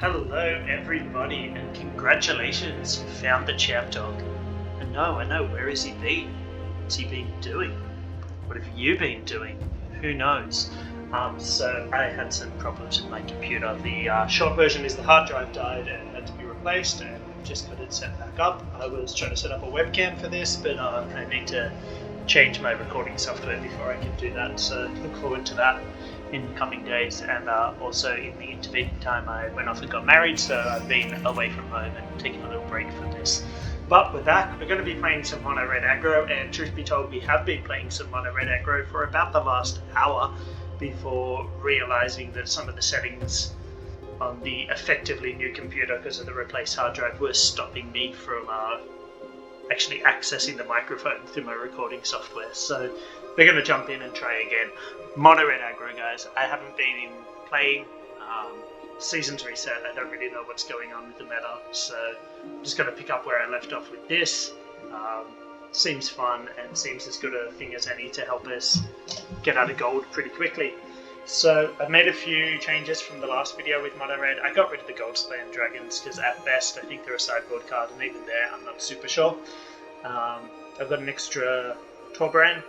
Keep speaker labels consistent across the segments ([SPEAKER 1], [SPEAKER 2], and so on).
[SPEAKER 1] Hello everybody, and congratulations, you found the champ dog. I know, where has he been? What's he been doing? What have you been doing? Who knows? So I had some problems with my computer. The short version is the hard drive died and had to be replaced, and I've just got it set back up. I was trying to set up a webcam for this, but I need to change my recording software before I can do that, so look forward to that in the coming days. And also in the intervening time I went off and got married, so I've been away from home and taking a little break from this. But with that, we're going to be playing some MonoRed Aggro, and truth be told, we have been playing some MonoRed Aggro for about the last hour before realizing that some of the settings on the effectively new computer, because of the replaced hard drive, were stopping me from actually accessing the microphone through my recording software. So we're going to jump in and try again. MonoRed Aggro, guys. I haven't been playing. Season's reset. I don't really know what's going on with the meta, so I'm just going to pick up where I left off with this. Seems fun and seems as good a thing as any to help us get out of gold pretty quickly. So I've made a few changes from the last video with MonoRed. I got rid of the gold spam dragons because at best I think they're a sideboard card, and even there I'm not super sure. I've got an extra Torbran,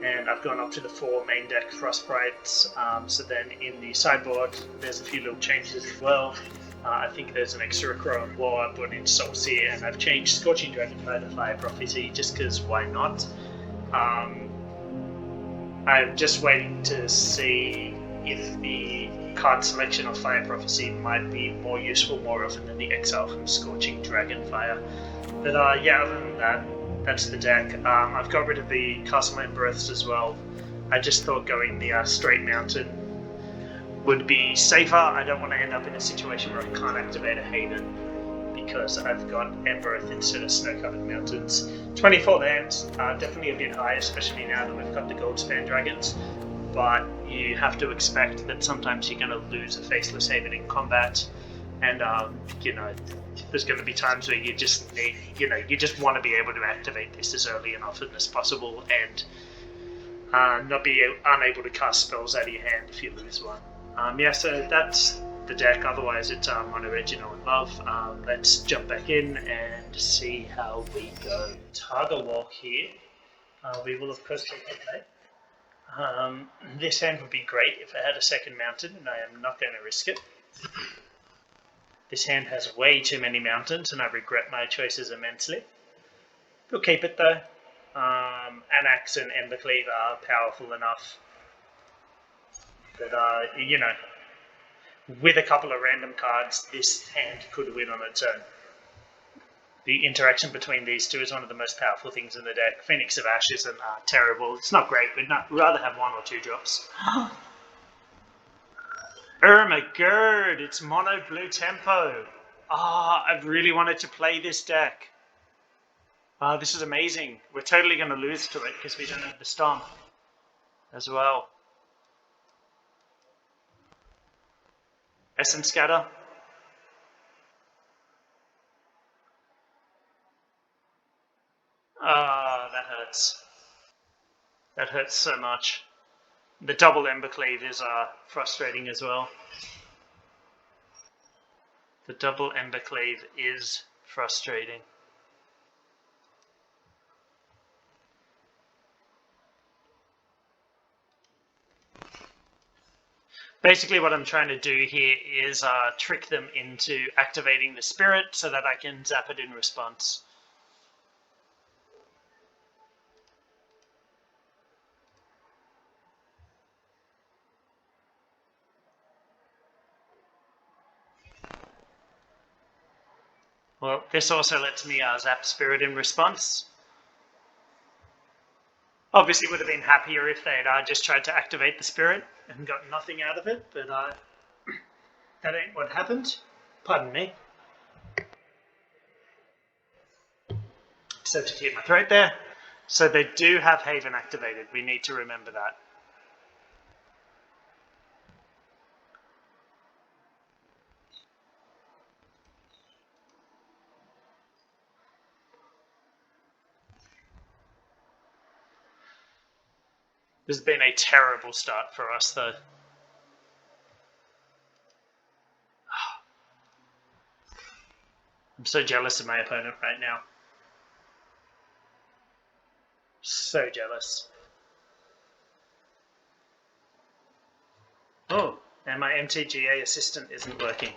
[SPEAKER 1] and I've gone up to the 4 main deck Frostbrites. So then in the sideboard there's a few little changes as well. I think there's an extra Crow and War. I've put in Soul Seer, and I've changed Scorching Dragonfire to Fire Prophecy just because why not. I'm just waiting to see if the card selection of Fire Prophecy might be more useful more often than the exile from Scorching Dragonfire. But yeah, other than that, that's the deck. I've got rid of the Castlemane Breaths as well. I just thought going the straight mountain would be safer. I don't want to end up in a situation where I can't activate a Haven because I've got Embereth instead of Snow-Covered Mountains. 24 lands, definitely a bit high, especially now that we've got the Gold Span Dragons, but you have to expect that sometimes you're going to lose a Faceless Haven in combat, and there's going to be times where you just need, you just want to be able to activate this as early and often as possible, and not be unable to cast spells out of your hand if you lose one. Yeah, so that's the deck. Otherwise it's MonoRed, you know and love. Let's jump back in and see how we go. Targa Walk here. We will of course take the play. This hand would be great if I had a second mountain, and I am not going to risk it. This hand has way too many mountains, and I regret my choices immensely. We'll keep it though. Anax and Embercleave are powerful enough that, with a couple of random cards, this hand could win on its own. The interaction between these two is one of the most powerful things in the deck. Phoenix of Ash isn't terrible. It's not great, we'd rather have 1 or 2 drops. Oh my god, it's mono blue tempo. I've really wanted to play this deck. This is amazing. We're totally going to lose to it because we don't have the Stomp as well. Essence Scatter. That hurts. That hurts so much. The double Embercleave is frustrating as well. The double Embercleave is frustrating. Basically what I'm trying to do here is trick them into activating the Spirit so that I can zap it in response. Well, this also lets me zap Spirit in response. Obviously would have been happier if they'd just tried to activate the Spirit and got nothing out of it, but that ain't what happened. Pardon me. So to keep my throat there. So they do have Haven activated. We need to remember that. This has been a terrible start for us, though. I'm so jealous of my opponent right now. So jealous. Oh, and my MTGA assistant isn't working.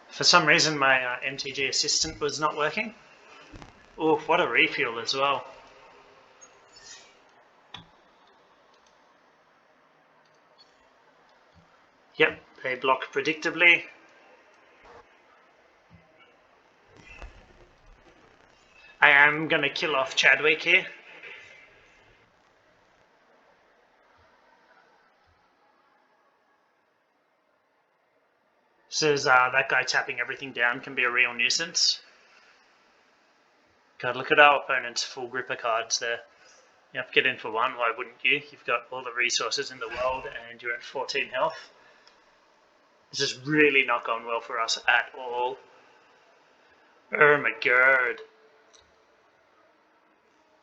[SPEAKER 1] For some reason, my MTG assistant was not working. Oh, what a refuel as well. Yep, they block predictably. I am going to kill off Chadwick here. Says that guy tapping everything down can be a real nuisance. God, look at our opponent's full gripper cards there. Yep, get in for one, why wouldn't you? You've got all the resources in the world and you're at 14 health. This is really not going well for us at all. Oh my god.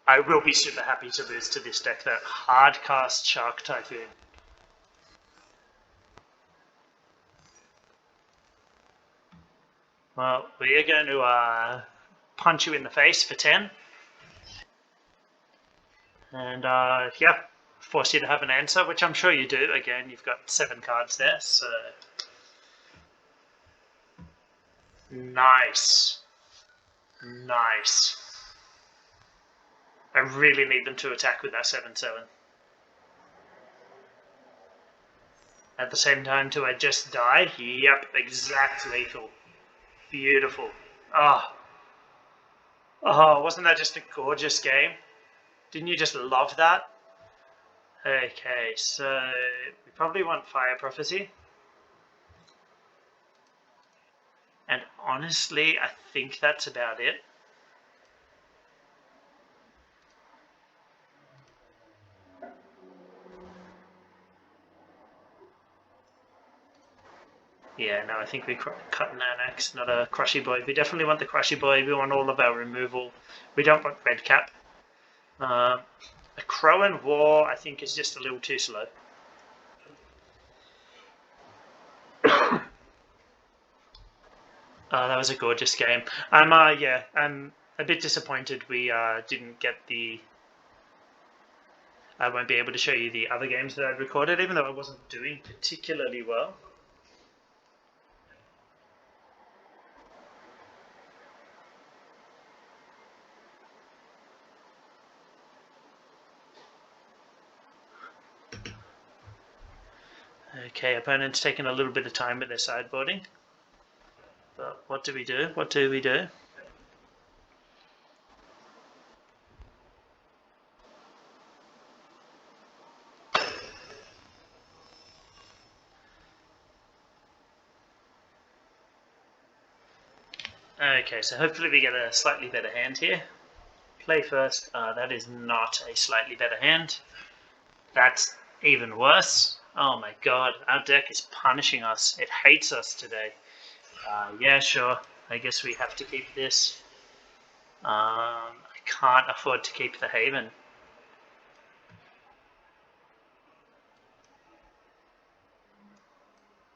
[SPEAKER 1] I will be super happy to lose to this deck though. Hardcast Shark Typhoon. Well, we are going to punch you in the face for 10. And yeah, force you to have an answer, which I'm sure you do. Again, you've got 7 cards there, so... Nice. Nice. I really need them to attack with that 7/7. At the same time, do I just die? Yep, exact lethal. Beautiful. Oh. Oh, wasn't that just a gorgeous game? Didn't you just love that? Okay, so we probably want Fire Prophecy. And honestly, I think that's about it. Yeah, no, I think we cut an Anax, not a Crushy Boy. We definitely want the Crushy Boy. We want all of our removal. We don't want Red Cap. A Crow and War, I think, is just a little too slow. That was a gorgeous game. I'm a bit disappointed we didn't get the... I won't be able to show you the other games that I'd recorded, even though I wasn't doing particularly well. Okay, opponent's taking a little bit of time with their sideboarding. But what do we do? What do we do? Okay, so hopefully we get a slightly better hand here. Play first. That is not a slightly better hand. That's even worse. Oh my god, our deck is punishing us. It hates us today. Yeah, sure. I guess we have to keep this. I can't afford to keep the Haven.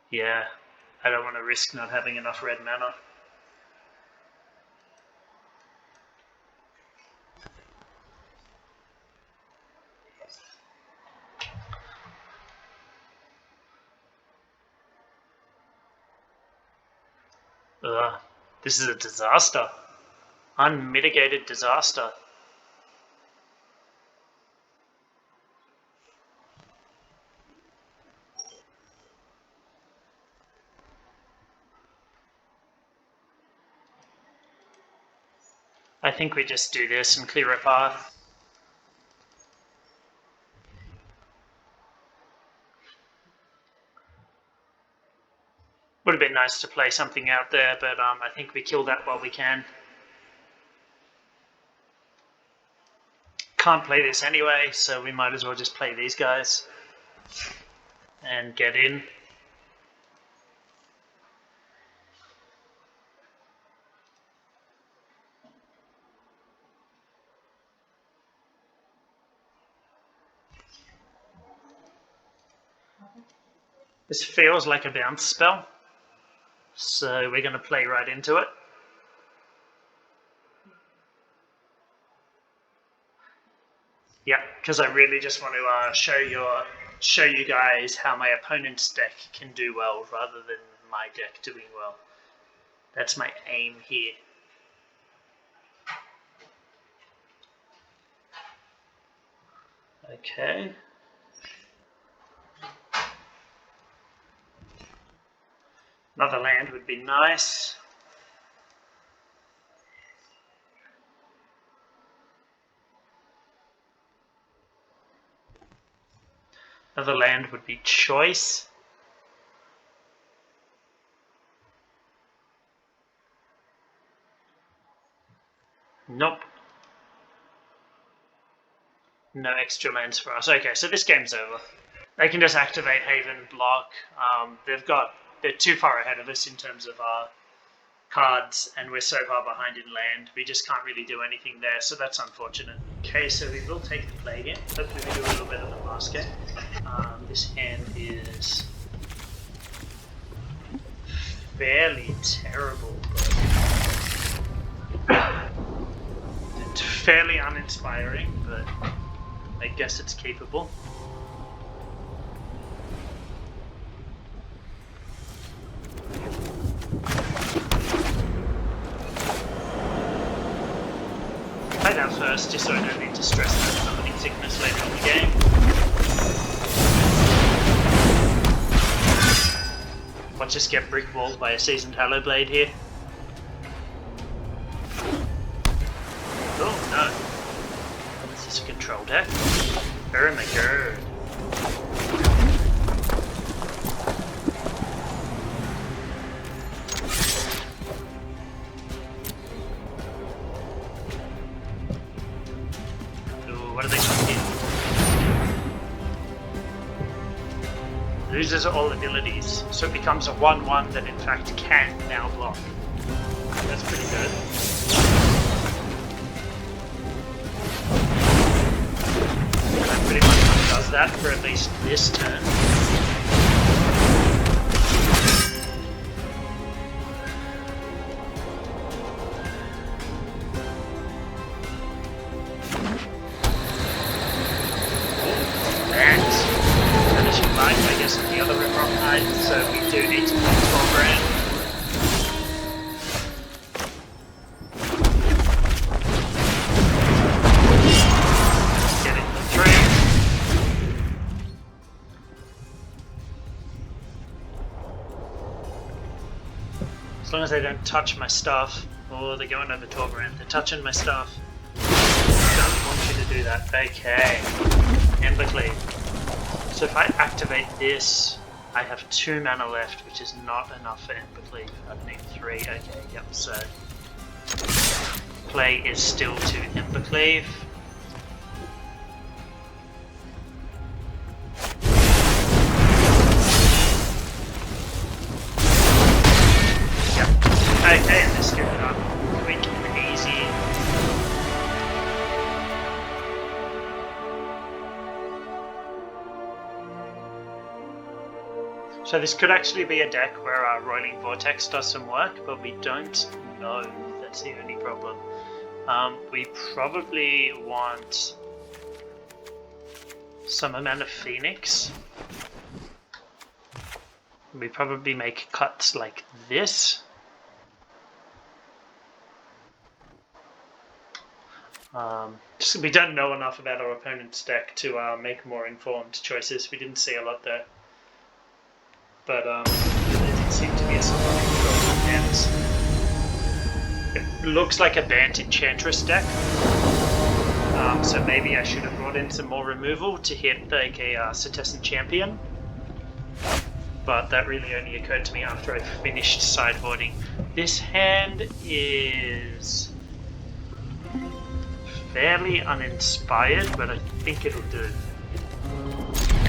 [SPEAKER 1] Yeah, I don't want to risk not having enough red mana. Ugh, this is a disaster. Unmitigated disaster. I think we just do this and clear a path. Would have been nice to play something out there, but I think we kill that while we can. Can't play this anyway, so we might as well just play these guys and get in. This feels like a bounce spell, so we're going to play right into it. Yeah, because I really just want to show you guys how my opponent's deck can do well rather than my deck doing well. That's my aim here. Okay. Another land would be nice. Another land would be choice. Nope. No extra lands for us. Okay, so this game's over. They can just activate Haven, block. They're too far ahead of us in terms of our cards, and we're so far behind in land. We just can't really do anything there, so that's unfortunate. Okay, so we will take the play again. Hopefully we do a little better than last game. This hand is fairly terrible, but it's fairly uninspiring, but I guess it's capable. Play that first, just so I don't need to stress about summoning sickness later in the game. Watch us get brick walled by a seasoned Hallowblade here. Oh no. Is this a control deck? Oh my god. What are they doing here? Loses all abilities, so it becomes a 1-1 that in fact can now block. That's pretty good. That pretty much does that for at least this turn. I guess in the other room rock night, so we do need to play Torbran. Get it for 3. As long as they don't touch my stuff. Oh, they're going over Torbran. They're touching my stuff. Don't want you to do that. Okay. Embercleave. So if I activate this, I have 2 mana left, which is not enough for Embercleave. I need 3. Okay, yep, so play is still to Embercleave. Yep. Okay, and this get it up quick and easy. So this could actually be a deck where our Roiling Vortex does some work, but we don't know. That's the only problem. We probably want some amount of Phoenix. We probably make cuts like this. Just we don't know enough about our opponent's deck to make more informed choices. We didn't see a lot there. But there did seem to be a sort of control hands. It looks like a Bant Enchantress deck. So maybe I should have brought in some more removal to hit like a Setessan Champion. But that really only occurred to me after I finished sideboarding. This hand is fairly uninspired, but I think it'll do.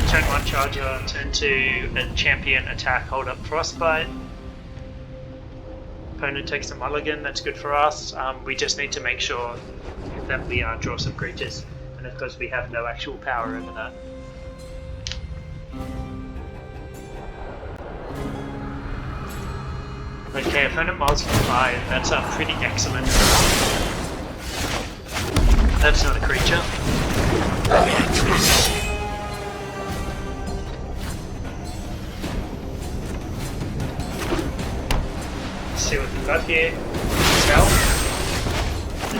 [SPEAKER 1] Turn 1 Charger, turn 2 a Champion, attack, hold up Frostbite. Opponent takes a mulligan, that's good for us. We just need to make sure that we draw some creatures, and of course we have no actual power over that. Okay, opponent multiply. That's pretty excellent. That's not a creature. Let's see what we've got here. Tell.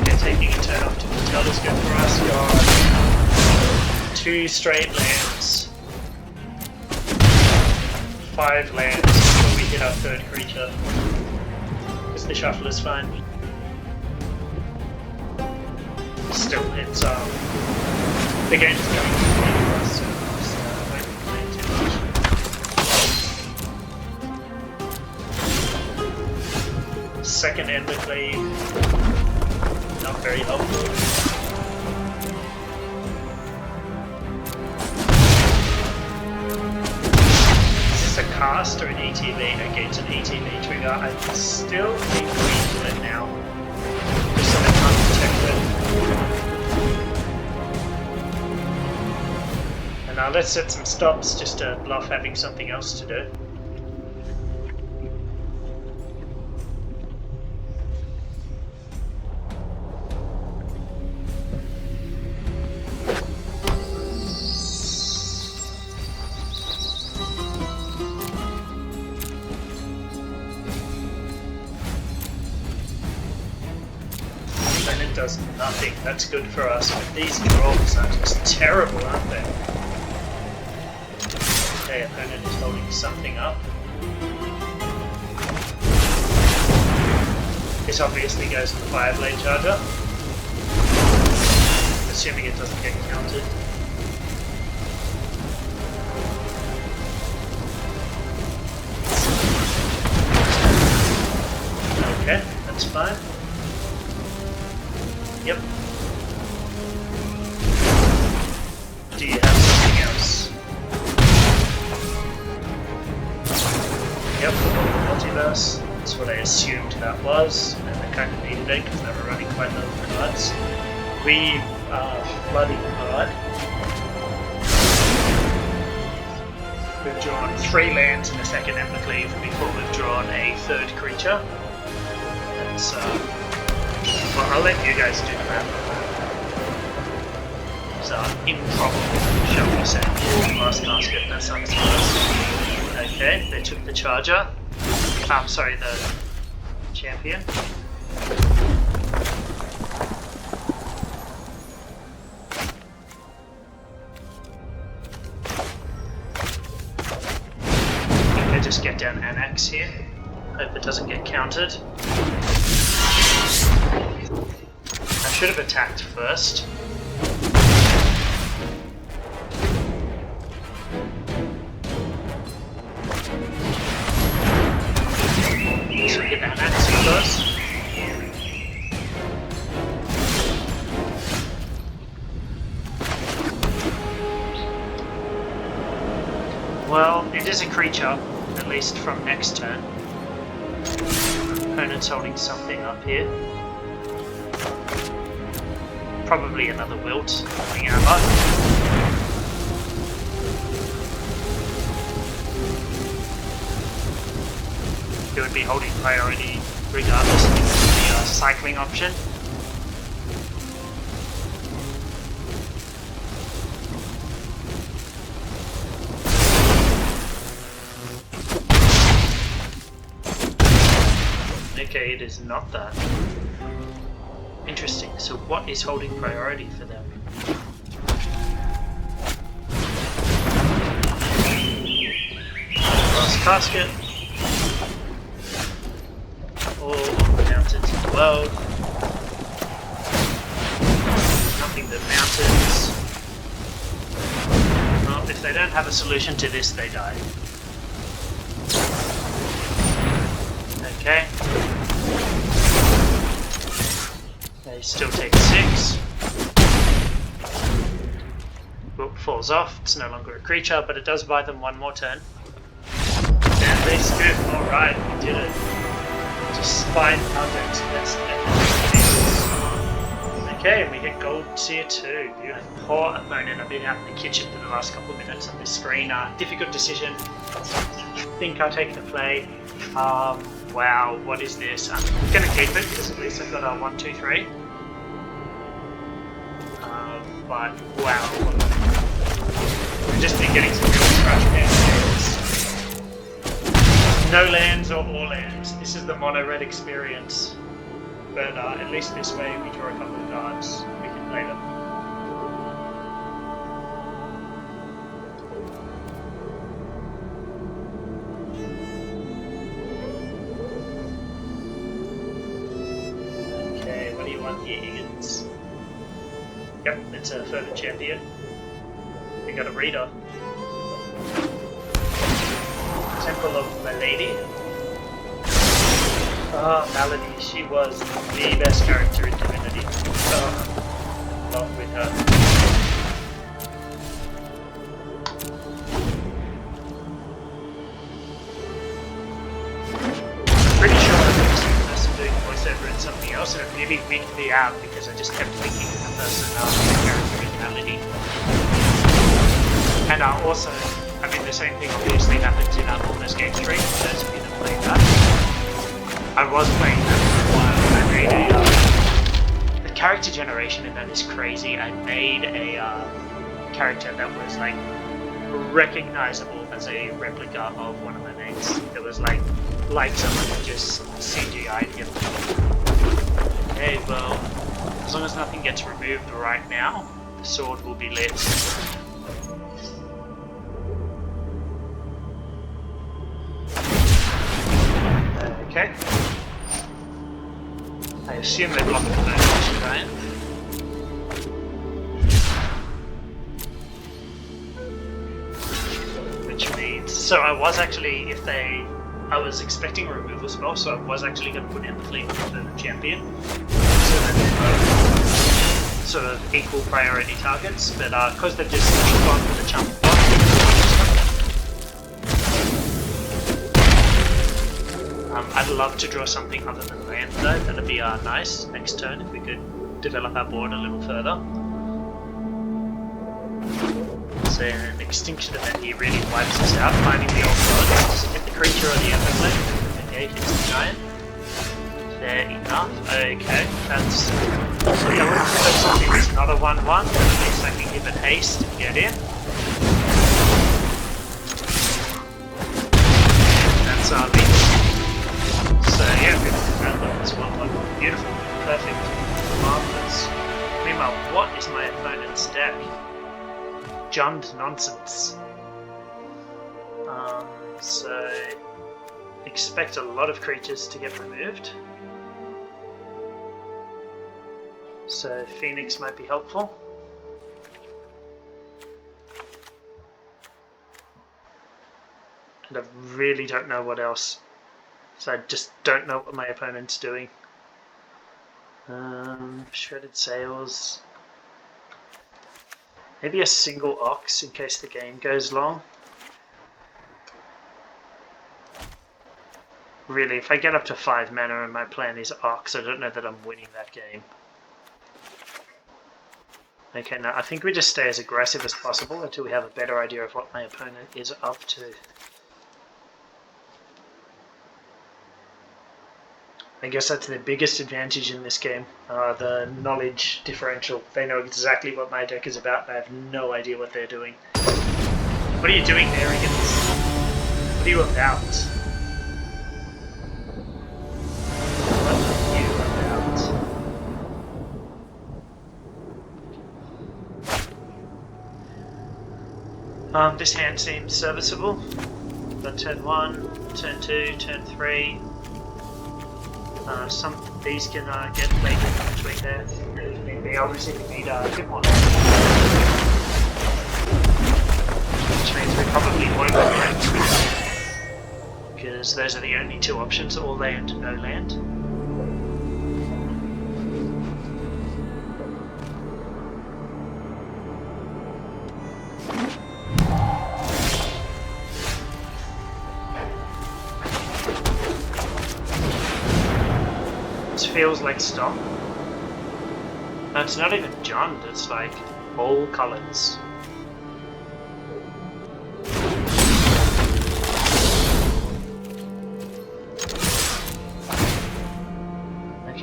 [SPEAKER 1] Okay, taking a turn off to tell is good for us. Got 2 straight lands. 5 lands before we hit our 3rd creature. Because the shuffle is fine. Still, it's the game's going for us, so I won't complain too much. Second Embercleave, not very helpful. Is this a cast or an ETB? Okay, it's an ETB trigger. I still think we kill it now. Just so they can't protect it. And now let's set some stops just to bluff having something else to do. Does nothing. That's good for us, but these draws are just terrible, aren't they? Okay, opponent is holding something up. This obviously goes to the Fireblade Charger, assuming it doesn't get counted. Okay, that's fine. Yep. Do you have something else? Yep, multiverse. That's what I assumed that was, and I kind of needed it because they were running quite low cards. We are flooding hard. We've drawn 3 lands in the second Embercleave before we've drawn a 3rd creature. That's well, I'll let you guys do that. It's improbable, shall we say. Last basket, that sounds nice. Okay, they took the charger. Sorry, the champion. Okay, just get down Annex here. Hope it doesn't get countered. I should have attacked first. So we get that axe first. Well, it is a creature, at least from next turn. Opponent's holding something up here. Probably another Wilt coming out of it would be holding priority regardless of the cycling option. Okay, it is not that. Interesting. So what is holding priority for them? Last casket. All on the mountains of the world. Nothing but mountains. Well, if they don't have a solution to this, they die. Okay. They still take 6. Book falls off. It's no longer a creature, but it does buy them 1 more turn. And they skip. Alright, we did it. Despite our deck's best efforts. Okay, we get gold tier 2. Beautiful. Poor opponent. I've been out in the kitchen for the last couple of minutes on this screen. Difficult decision. I think I'll take the play. wow, what is this? I'm gonna keep it because at least I've got a 1, 2, 3. But wow, we've just been getting some real trash can games. No lands or all lands. This is the MonoRed experience. But at least this way we draw a couple of cards. We can play them. Okay, what do you want here, Higgins? Yep, it's a further champion. We got a reader. Temple of Malady. Oh, Malady, she was the best character in Divinity. Oh, love with her. Pretty sure I was the person doing voiceover in something else, and it really wigged me out because I just kept thinking of the person, the character in Malady. And also, I mean, the same thing obviously happens in Almost Game Street, for those of you that played that. I was playing that for a while. I made the character generation in that is crazy. I made a character that was like recognizable as a replica of one of my mates. It was like someone had just CGI'd him. Okay, well, as long as nothing gets removed right now, the sword will be lit. Okay. I assume they block the connection, right? Which means... So I was actually, I was expecting a removal spell, so I was actually going to put in the fleet for the champion. So that they're both sort of equal priority targets, but because they've just gone for the chump block, I'd love to draw something other than land though. That'd be nice next turn if we could develop our board a little further. So an Extinction Event here really wipes us out, finding the old god. Does it hit the creature or the everplane? Okay, hits the giant. Fair enough. Okay, that's... So that would have something that's not a 1-1, but at least I can give it haste and get in. That's our lead. So yeah, we have this 1-1. Beautiful, perfect, marvelous. Meanwhile, what is my opponent's deck? Jund nonsense. So expect a lot of creatures to get removed. So Phoenix might be helpful. And I really don't know what else. So I just don't know what my opponent's doing. Shredded Sails. Maybe a single Ox in case the game goes long. Really, if I get up to 5 mana and my plan is Ox, I don't know that I'm winning that game. Okay, now I think we just stay as aggressive as possible until we have a better idea of what my opponent is up to. I guess that's the biggest advantage in this game, the knowledge differential. They know exactly what my deck is about, and I have no idea what they're doing. What are you doing there, Higgins? What are you about? What are you about? This hand seems serviceable. Got turn 1, turn 2, turn 3. Some of these can get played in between there. They obviously need a bit more land. Which means we probably won't land. Because those are the only two options, all land, no land. Feels like stock. No, it's not even Jund, it's like all colours.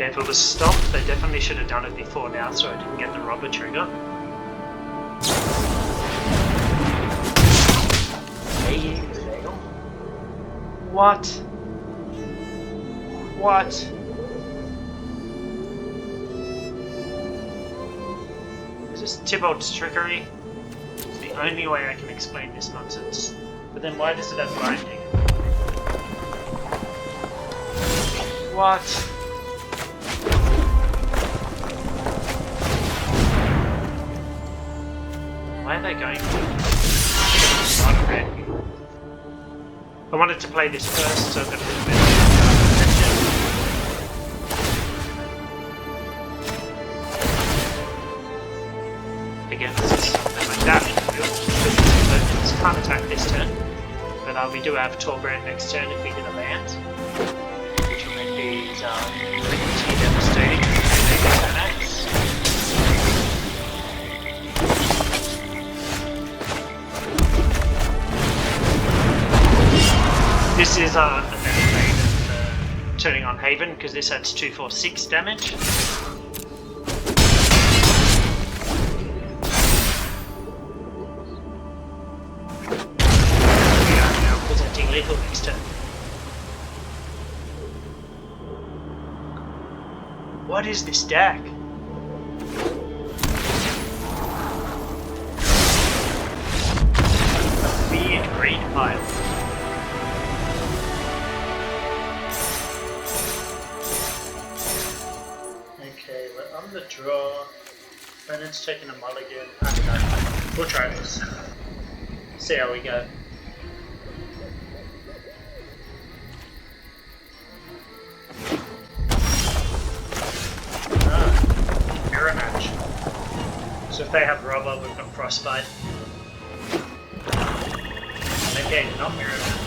[SPEAKER 1] Okay, if it was stopped, they definitely should have done it before now so I didn't get the robber trigger. What? What? Is this Tybalt's trickery? It's the only way I can explain this nonsense. But then why does it have binding? What? Why are they going for MonoRed? I wanted to play this first, so I've got a little bit of attention. Again, this is something like that. But can't attack this turn. But we do have Torbran next turn if we hit a land, which will make these pretty devastating. Turn X. This is a benefit of turning on Haven, because this adds 246 damage. We are now presenting lethal next turn. What is this deck? Weird green pile. The draw, and it's taking a mulligan. I don't know. We'll try this. See how we go. Mirror match. So if they have rubber, we've got frostbite. Okay, not mirror match.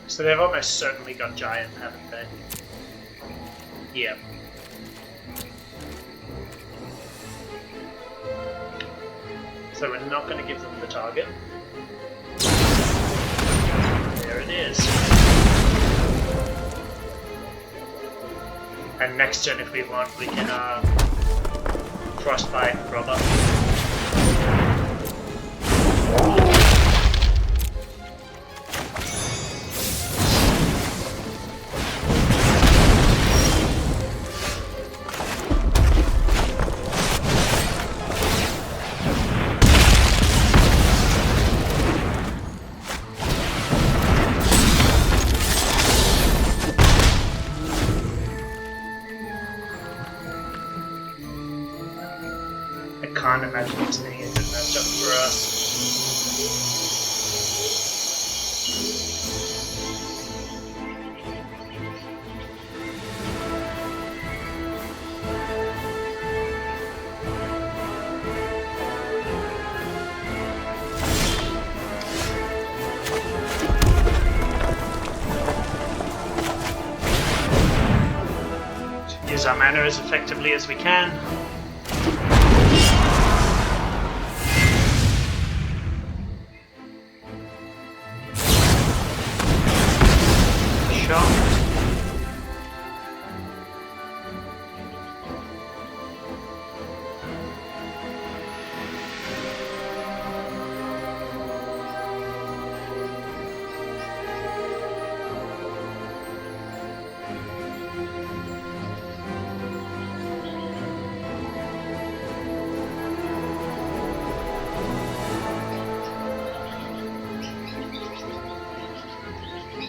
[SPEAKER 1] So they've almost certainly got giant, haven't they? Yeah. So we're not going to give them the target. There it is. And next turn, if we want, we can frostbite rubber. I can't imagine this being a good matchup for us. Use our mana as effectively as we can.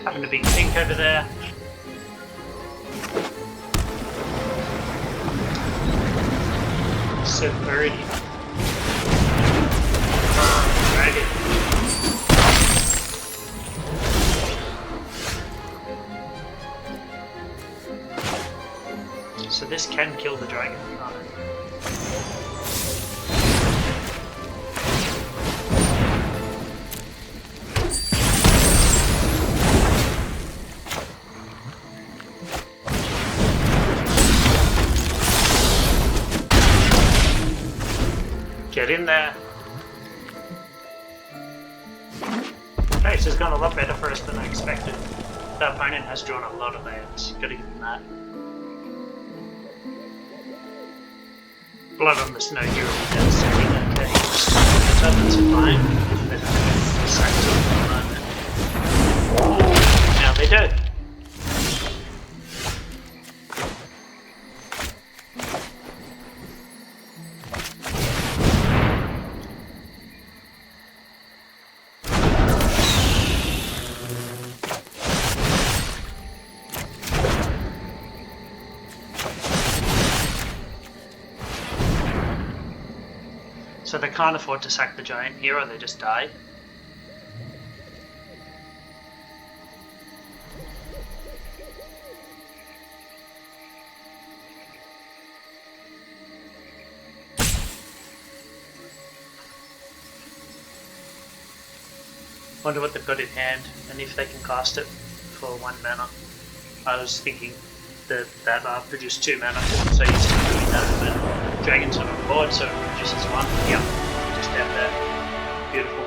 [SPEAKER 1] Having a big pink over there. So pretty. Dragon. So this can kill the dragon, can't it? Get in there. Okay, so it's gone a lot better for us than I expected. The opponent has drawn a lot of lands. Gotta give him that. Blood on the Snow Hero without sacking. Okay, that's fine. They don't get sacked at the moment. Now they do. So they can't afford to sack the giant here or they just die. Wonder what they've got in hand and if they can cast it for 1 mana. I was thinking that produced 2 mana, so you're still doing that, but Dragon's not on board, so it produces 1. Yep, just have that. Beautiful.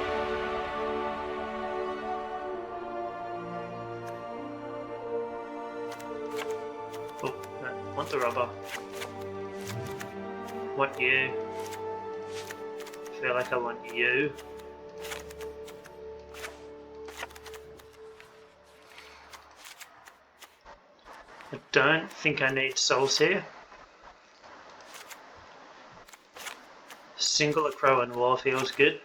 [SPEAKER 1] Oh, no, want the rubber. Want you. Feel like I want you. I don't think I need souls here. Single a crow and war feels good.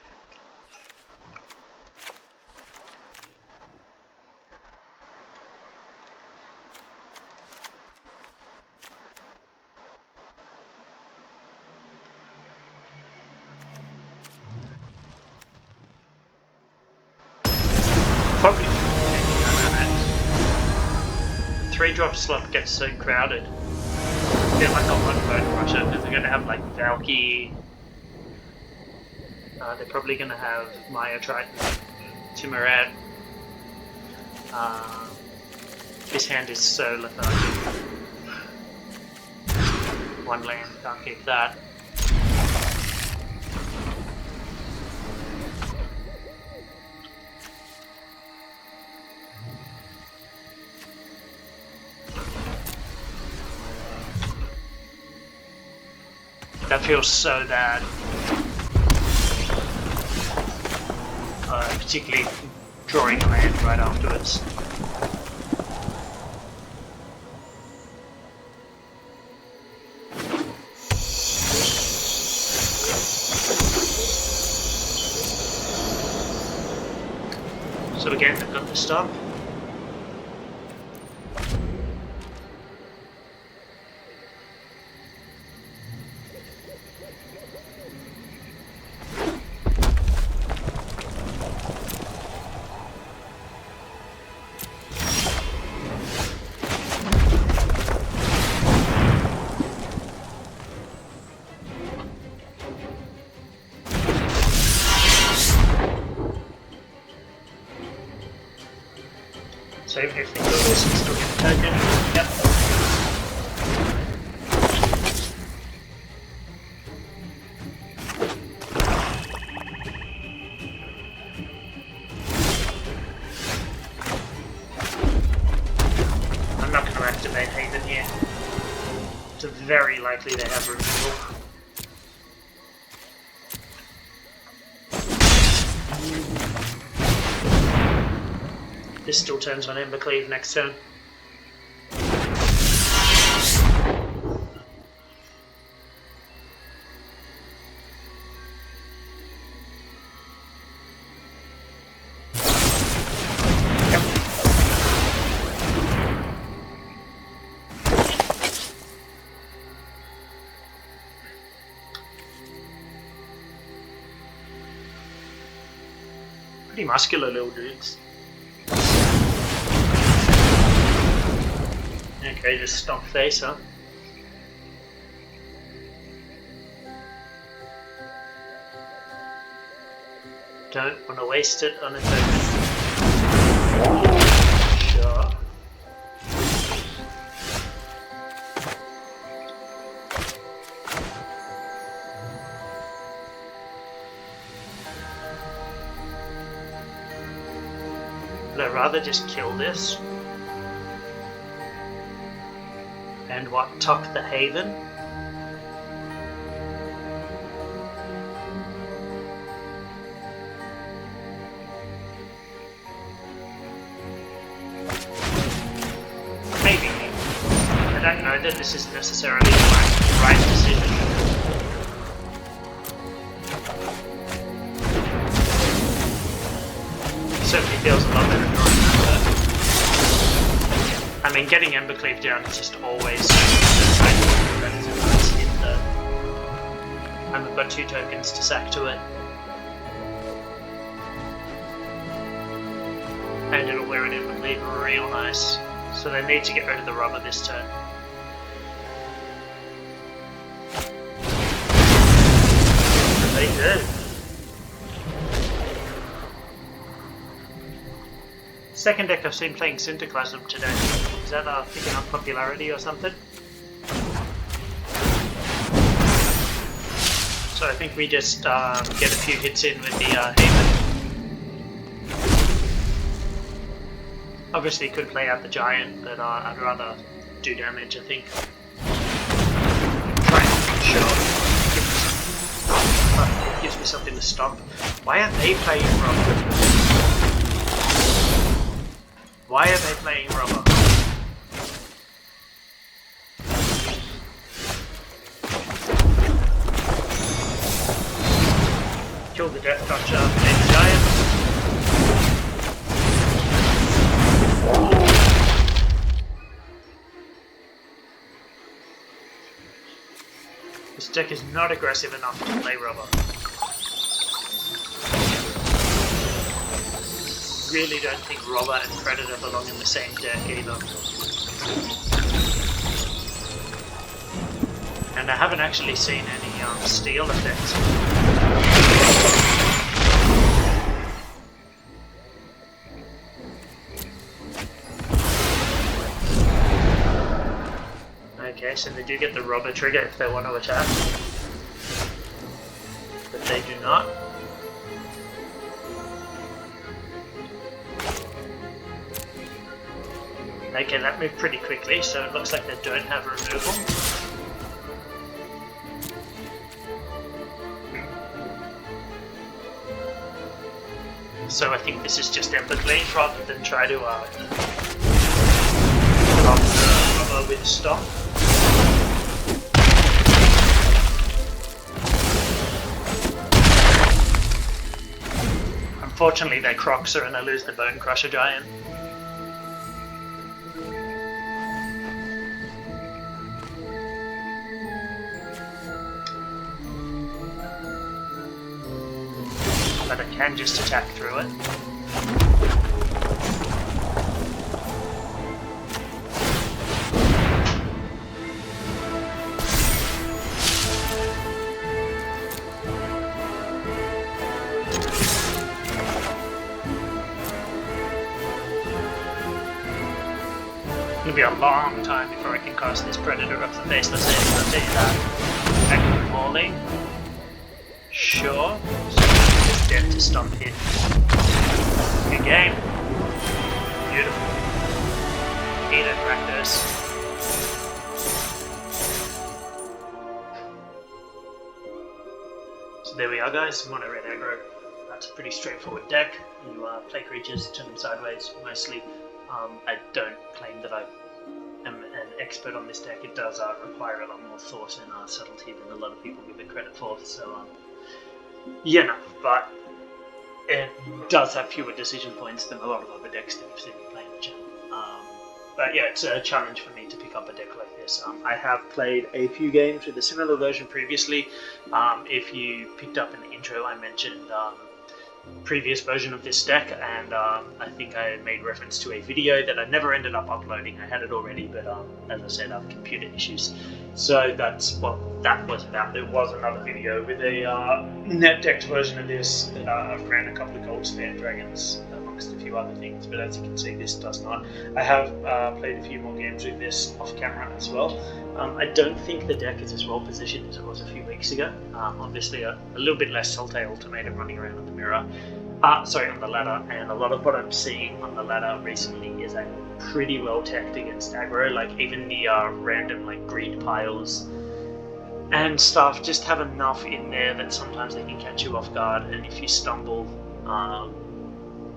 [SPEAKER 1] Probably 3-drop slot gets so crowded. I feel like I'll run Bone Crusher because they're going to have like Valky. They're probably going to have Maya Triton, Timurat. This hand is so lethargic. 1 land, can't keep that. That feels so bad. Particularly drawing land right afterwards. So again, they've got the stop. Save everything for this and still get the token. Yep. I'm not going to activate Haven here. It's very likely they have removal. This still turns on Ember Cleave next turn. Yep. Pretty muscular little dudes. Okay, just stomp face, huh? Don't want to waste it on a token. Sure. I'd rather just kill this and tuck the Haven. Maybe. I don't know that this is necessarily the right decision. Certainly feels a lot better drawing that. I mean, getting Embercleave down is just always that is a nice hit though. And we've got 2 tokens to sack to it. And it'll wear an Embercleave real nice. So they need to get rid of the rubber this turn. And they do. Second deck I've seen playing Syntoclasm today. Is that picking up popularity or something? So I think we just get a few hits in with the Haven. Obviously could play out the Giant, but I'd rather do damage, I think. Try and sure. It gives me something to stop. Why are they playing rubber? Why are they playing rubber? Kill the Death Toucher and Giant. This deck is not aggressive enough to play rubber. Really don't think Robber and Predator belong in the same deck either. And I haven't actually seen any steel effects. Okay, so they do get the Robber trigger if they want to attack. But they do not. Okay, that moved pretty quickly, so it looks like they don't have removal. So I think this is just Embercleave rather than try to block the rubber with stop. Unfortunately, their Crocs are and I lose the Bone Crusher Giant. But I can just attack through it. It'll be a long time before I can cast this Predator off the Faceless Edge, I'll tell you that. Back in the morning. Sure. So it's dead to stomp hit. Good game. Beautiful. Eat it, Rakdos. So there we are, guys. MonoRed Aggro. That's a pretty straightforward deck. You play creatures, turn them sideways mostly. I don't claim that I am an expert on this deck. It does require a lot more thought and subtlety than a lot of people give it credit for. So, yeah, no, but it does have fewer decision points than a lot of other decks that you've seen me play in the channel. But yeah, it's a challenge for me to pick up a deck like this. I have played a few games with a similar version previously. If you picked up in the intro, I mentioned previous version of this deck, and I think I made reference to a video that I never ended up uploading. I had it already, but as I said, I have computer issues. So that's what that was about. There was another video with a net decked version of this that ran a couple of gold span dragons amongst a few other things, but as you can see, this does not. I have played a few more games with this off camera as well. I don't think the deck is as well positioned as it was a few weeks ago. Obviously a little bit less Saltae Ultimatum running around in the mirror. Sorry, on the ladder, and a lot of what I'm seeing on the ladder recently is pretty well teched against aggro. Like even the random like greed piles and stuff just have enough in there that sometimes they can catch you off guard, and if you stumble,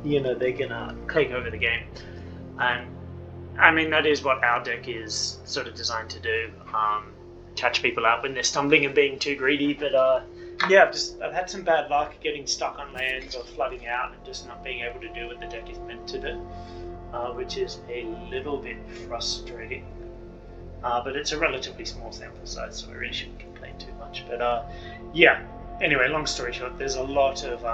[SPEAKER 1] you know, they're gonna take over the game. And I mean, that is what our deck is sort of designed to do, catch people out when they're stumbling and being too greedy. But yeah, I've had some bad luck getting stuck on lands or flooding out and just not being able to do what the deck is meant to do, which is a little bit frustrating. But it's a relatively small sample size, so I really shouldn't complain too much. But yeah, anyway, long story short, there's a lot of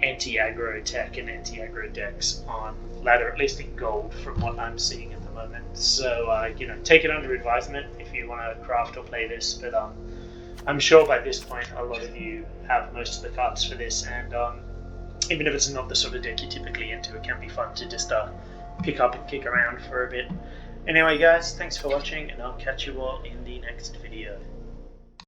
[SPEAKER 1] anti-aggro tech and anti-aggro decks on ladder, at least in gold, from what I'm seeing at the moment. So you know, take it under advisement if you want to craft or play this. But I'm sure by this point a lot of you have most of the cards for this, and even if it's not the sort of deck you're typically into, it can be fun to just pick up and kick around for a bit. Anyway guys, thanks for watching, and I'll catch you all in the next video.